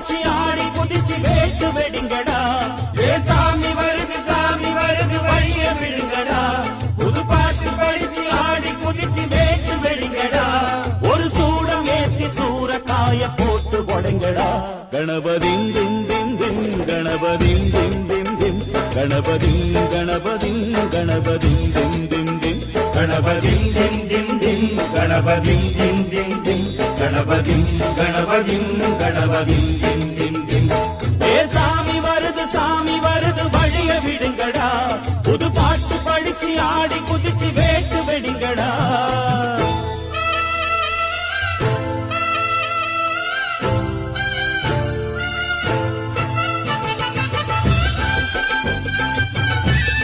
படிச்சு ஆடி குதிச்சு வேட்டு வெடிங்கடா. ஏ சாமி வருது வழிய விடுங்கடா. புது பாட்டு படிச்சு ஆடி குதிச்சு வேட்டு வெடிங்கடா. ஒரு சூடம் ஏத்தி சூறக்காய போட்டு கொடைங்கடா. கணபதி திம் திம் திம் கணபதி திம் திம் திம் கணபதி கணபதி கணபதி திம் திம் திம் கணபதி திம் திம் திம் கணபதி திம் திம் திம் கணபதி கணபதி கணபதி திம் திம் திம். ஏ சாமி வருது வழிய விடுங்கடா. புது பாட்டு படிச்சு ஆடி குதிச்சு